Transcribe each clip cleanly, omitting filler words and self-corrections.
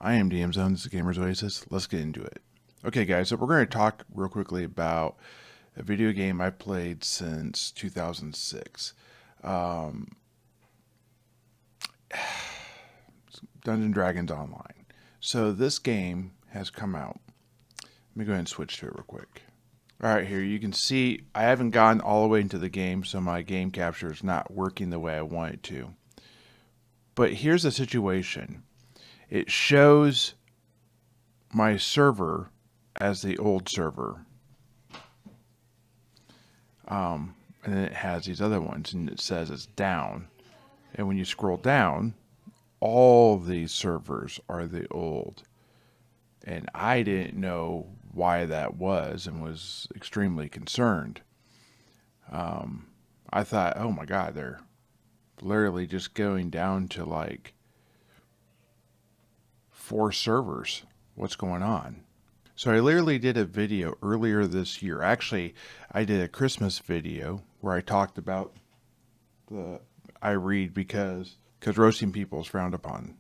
I am DM Zone. This is Gamers Oasis. Let's get into it. Okay, guys, so we're going to talk real quickly about a video game I've played since 2006. Um, Dungeons and Dragons Online. So this game has come out. Let me go ahead and switch to it real quick. Alright, here you can see I haven't gotten all the way into the game, so my game capture is not working the way I want it to. But here's the situation. It shows my server as the old server. And then it has these other ones, and it says it's down. And when you scroll down, all these servers are the old. And I didn't know why that was and was extremely concerned. I thought, oh my God, they're literally just going down to like 4 servers. What's going on? So I literally did a video earlier this year. Actually, I did a Christmas video where I talked about the I read because roasting people is frowned upon.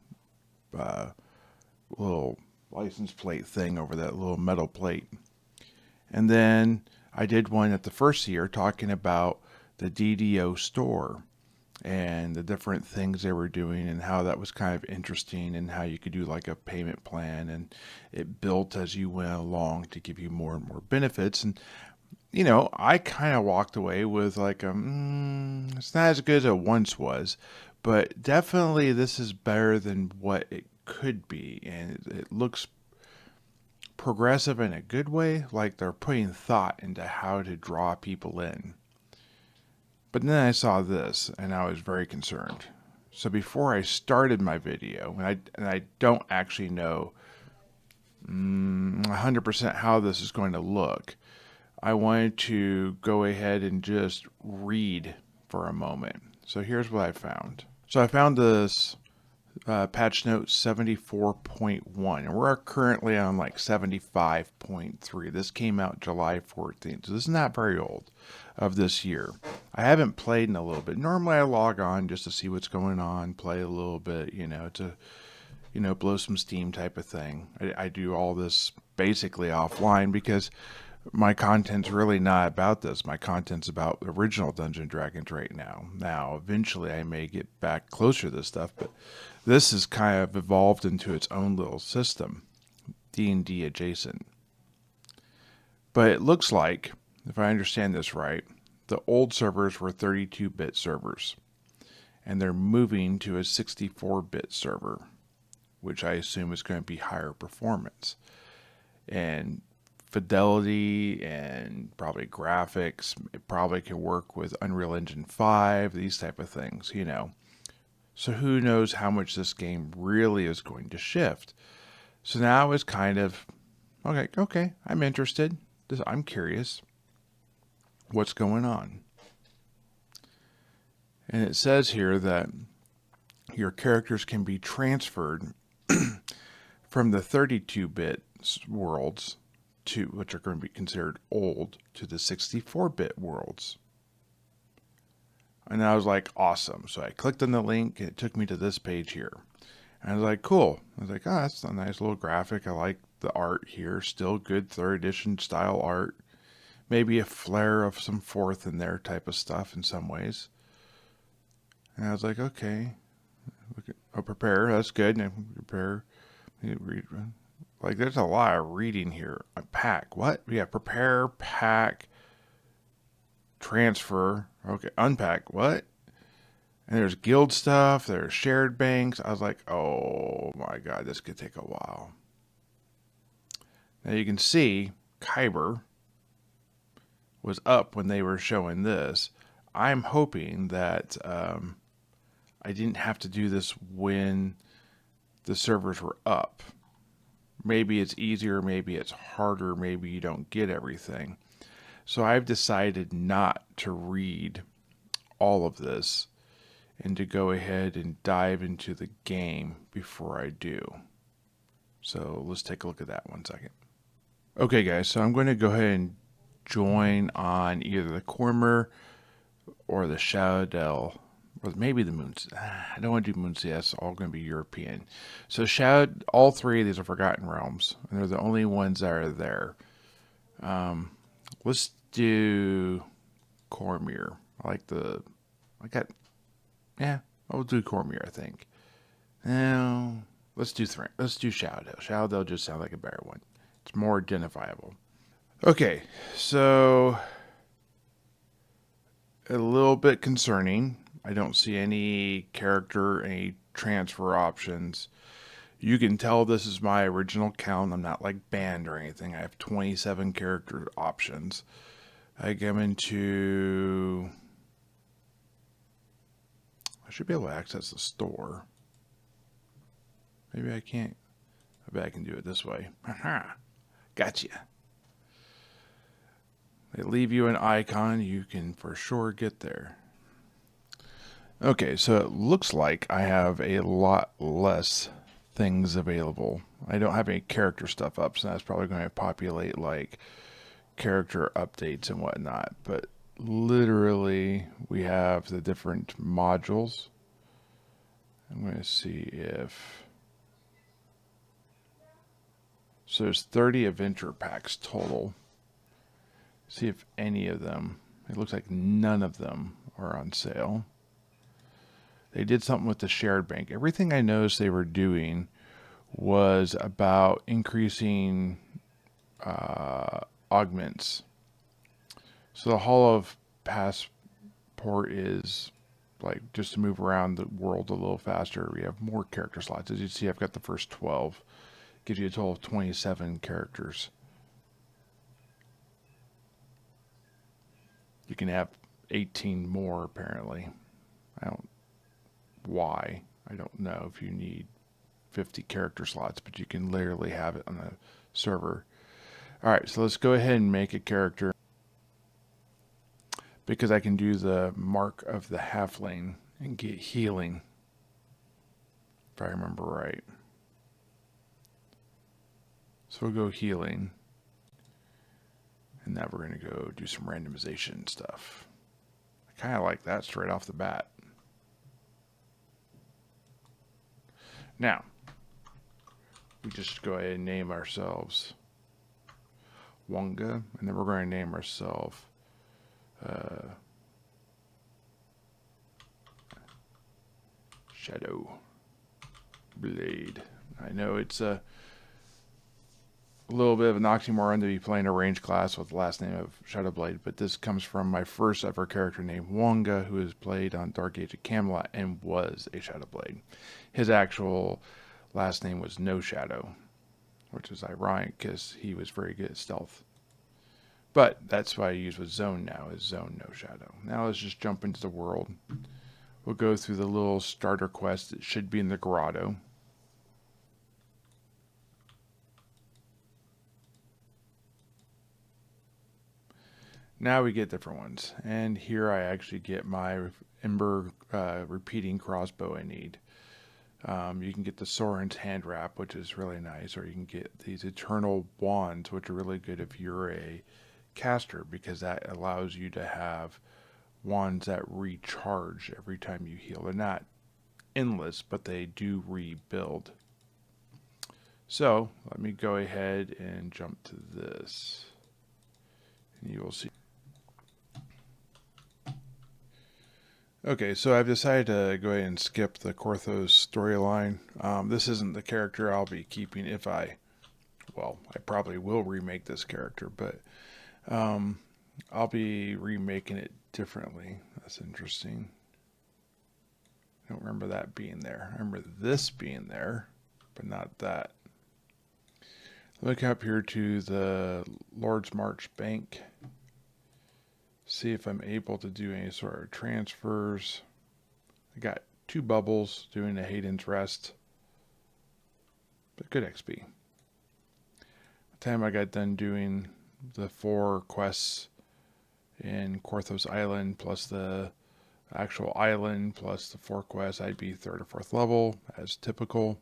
Little license plate thing over that little metal plate. And then I did one at the first year talking about the DDO store and the different things they were doing and how that was kind of interesting and how you could do like a payment plan and it built as you went along to give you more and more benefits. And you know, I kind of walked away with like it's not as good as it once was, but definitely this is better than what it could be, and it looks progressive in a good way, like they're putting thought into how to draw people in. But then I saw this, and I was very concerned. So before I started my video, and I don't actually know 100% how this is going to look, I wanted to go ahead and just read for a moment. So here's what I found. So I found this patch note 74.1, and we're currently on like 75.3. This came out July 14th, so this is not very old of this year. I haven't played in a little bit. Normally I log on just to see what's going on, play a little bit, to blow some steam type of thing. I do all this basically offline because my content's really not about this. My content's about the original Dungeons and Dragons right now. Now, eventually I may get back closer to this stuff, but this has kind of evolved into its own little system, D&D adjacent. But it looks like, if I understand this right, the old servers were 32-bit servers, and they're moving to a 64-bit server, which I assume is going to be higher performance. And fidelity and probably graphics. It probably can work with Unreal Engine 5, these type of things, So who knows how much this game really is going to shift. So now it's kind of, okay, I'm interested. I'm curious. What's going on? And it says here that your characters can be transferred from the 32-bit worlds which are going to be considered old, to the 64-bit worlds. And I was like, awesome. So I clicked on the link, and it took me to this page here. And I was like, cool. I was like, oh, that's a nice little graphic. I like the art here. Still good 3rd edition style art. Maybe a flare of some 4th in there type of stuff in some ways. And I was like, okay. Prepare. That's good. And prepare. Read. Like, there's a lot of reading here. Pack. What? Yeah, prepare, pack, transfer. Okay, unpack. What? And there's guild stuff. There's shared banks. I was like, oh my God, this could take a while. Now you can see Kyber was up when they were showing this. I'm hoping that I didn't have to do this when the servers were up. Maybe it's easier, maybe it's harder, maybe you don't get everything. So I've decided not to read all of this and to go ahead and dive into the game before I do. So let's take a look at that 1 second. Okay guys, so I'm going to go ahead and join on either the Cormer or the Shadowdell Or maybe the Moons. I don't want to do Moonsea. It's all going to be European. So all three of these are Forgotten Realms, and they're the only ones that are there. Let's do Cormyr. Yeah, I'll do Cormyr, I think. Now, let's do Shadow. Shadow just sounds like a better one. It's more identifiable. Okay, so a little bit concerning. I don't see any transfer options. You can tell this is my original count. I'm not like banned or anything. I have 27 character options. I come into... I should be able to access the store. Maybe I can't. I bet I can do it this way. Aha! Gotcha. They leave you an icon. You can for sure get there. Okay, so it looks like I have a lot less things available. I don't have any character stuff up, so that's probably going to populate like character updates and whatnot. But literally, we have the different modules. I'm going to see if... So there's 30 adventure packs total. See if any of them... It looks like none of them are on sale. They did something with the shared bank. Everything I noticed they were doing was about increasing augments. So the Hall of Passport is like just to move around the world a little faster. We have more character slots. As you see, I've got the first 12. Gives you a total of 27 characters. You can have 18 more apparently. Why? I don't know if you need 50 character slots, but you can literally have it on the server. Alright, so let's go ahead and make a character. Because I can do the Mark of the Halfling and get healing. If I remember right. So we'll go healing. And now we're going to go do some randomization stuff. I kind of like that straight off the bat. Now, we just go ahead and name ourselves Wonga, and then we're going to name ourselves Shadow Blade. I know it's a little bit of an oxymoron to be playing a range class with the last name of Shadowblade, but this comes from my first ever character named Wonga, who has played on Dark Age of Camelot and was a Shadowblade. His actual last name was No Shadow, which is ironic because he was very good at stealth. But that's why I use with Zone now, is Zone No Shadow. Now let's just jump into the world. We'll go through the little starter quest that should be in the grotto. Now we get different ones. And here I actually get my Ember repeating crossbow I need. You can get the Soren's hand wrap, which is really nice, or you can get these eternal wands, which are really good if you're a caster, because that allows you to have wands that recharge every time you heal. They're not endless, but they do rebuild. So let me go ahead and jump to this, and you will see. Okay, so I've decided to go ahead and skip the Korthos storyline. This isn't the character I'll be keeping if I probably will remake this character, but I'll be remaking it differently. That's interesting. I don't remember that being there. I remember this being there, but not that. Look up here to the Lord's March Bank. See if I'm able to do any sort of transfers. I got 2 bubbles doing a Hayden's Rest, but good XP. By the time I got done doing the 4 quests in Korthos Island, plus the actual island, plus the 4 quests, I'd be 3rd or 4th level, as typical.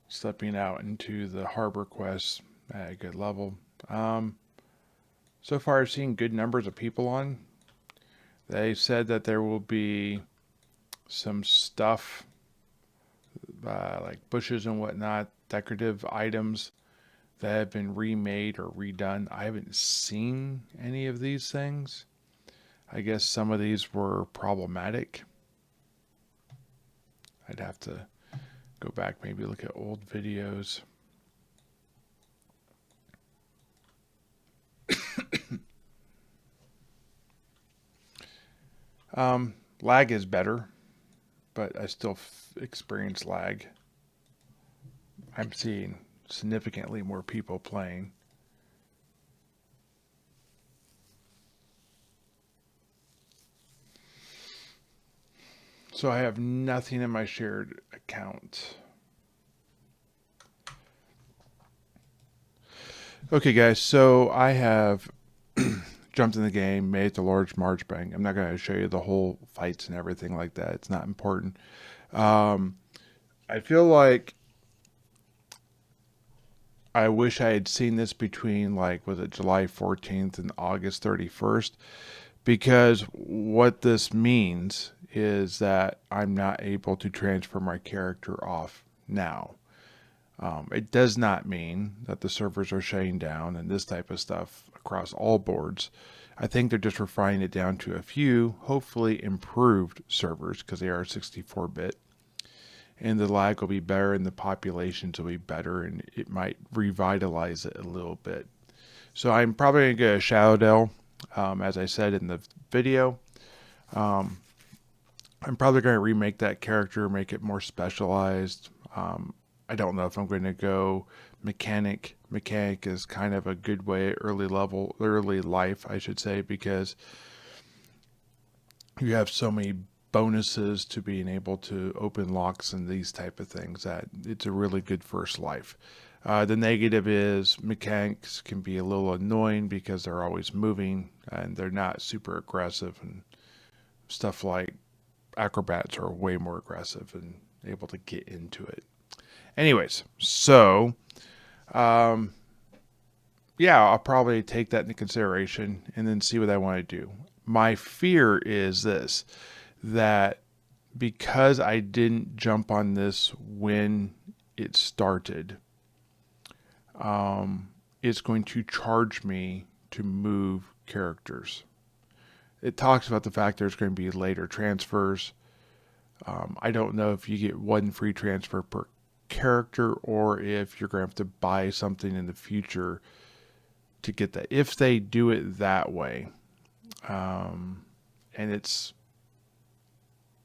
Stepping out into the harbor quests at a good level. So far I've seen good numbers of people on. They said that there will be some stuff like bushes and whatnot, decorative items that have been remade or redone. I haven't seen any of these things. I guess some of these were problematic. I'd have to go back, maybe look at old videos. Lag is better, but I still experience lag. I'm seeing significantly more people playing. So I have nothing in my shared account. Okay, guys, so I have jumped in the game, made it to large Marchbank. I'm not going to show you the whole fights and everything like that. It's not important. I feel like I wish I had seen this between, like, was it July 14th and August 31st? Because what this means is that I'm not able to transfer my character off now. It does not mean that the servers are shutting down and this type of stuff across all boards. I think they're just refining it down to a few, hopefully improved servers because they are 64-bit. And the lag will be better and the populations will be better and it might revitalize it a little bit. So I'm probably going to get a Shadow Dell, as I said in the video. I'm probably going to remake that character, make it more specialized. I don't know if I'm going to go mechanic. Mechanic is kind of a good way, early life, I should say, because you have so many bonuses to being able to open locks and these type of things that it's a really good first life. The negative is mechanics can be a little annoying because they're always moving and they're not super aggressive, and stuff like acrobats are way more aggressive and able to get into it. Anyways, so yeah, I'll probably take that into consideration and then see what I want to do. My fear is this, that because I didn't jump on this when it started, it's going to charge me to move characters. It talks about the fact there's going to be later transfers. I don't know if you get one free transfer per character or if you're going to have to buy something in the future to get that. If they do it that way, and it's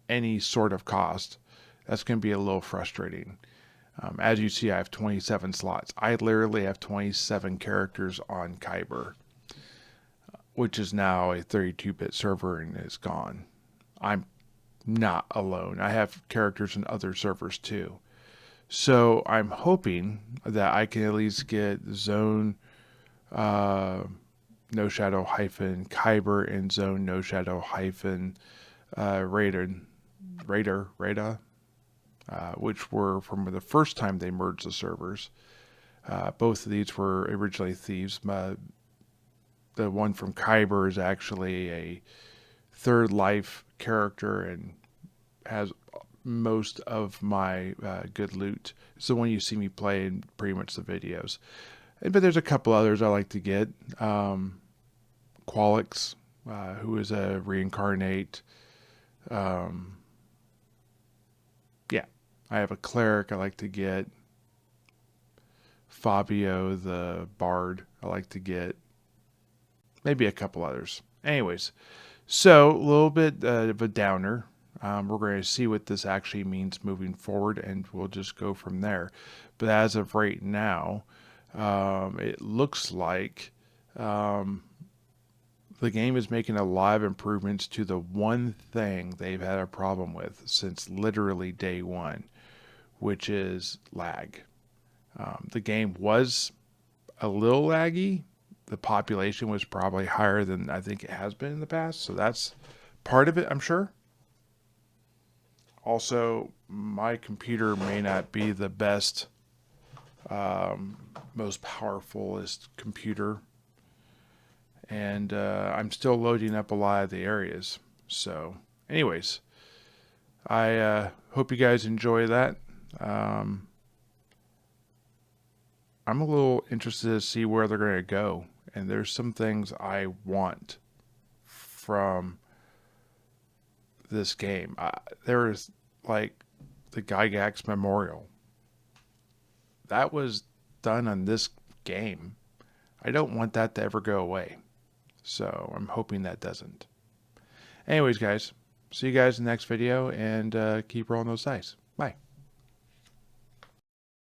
any sort of cost, that's going to be a little frustrating. As you see, I have 27 slots. I literally have 27 characters on Kyber, which is now a 32-bit server and is gone. I'm not alone. I have characters in other servers too. So I'm hoping that I can at least get Zone No Shadow hyphen Kyber and Zone No Shadow hyphen Raider, which were from the first time they merged the servers. Both of these were originally Thieves. The one from Kyber is actually a third life character and has most of my good loot. It's the one you see me play in pretty much the videos. But there's a couple others I like to get. Qualix, who is a reincarnate. Yeah, I have a cleric I like to get. Fabio, the bard, I like to get. Maybe a couple others. Anyways, so a little bit of a downer. We're going to see what this actually means moving forward, and we'll just go from there. But as of right now, it looks like the game is making a lot of improvements to the one thing they've had a problem with since literally day one, which is lag. The game was a little laggy. The population was probably higher than I think it has been in the past, so that's part of it, I'm sure. Also, my computer may not be the best, most powerfulest computer, and I'm still loading up a lot of the areas. So, anyways, I hope you guys enjoy that. I'm a little interested to see where they're going to go. And there's some things I want from this game. There is like the Gygax Memorial. That was done on this game. I don't want that to ever go away. So I'm hoping that doesn't. Anyways, guys, see you guys in the next video, and keep rolling those dice. Bye.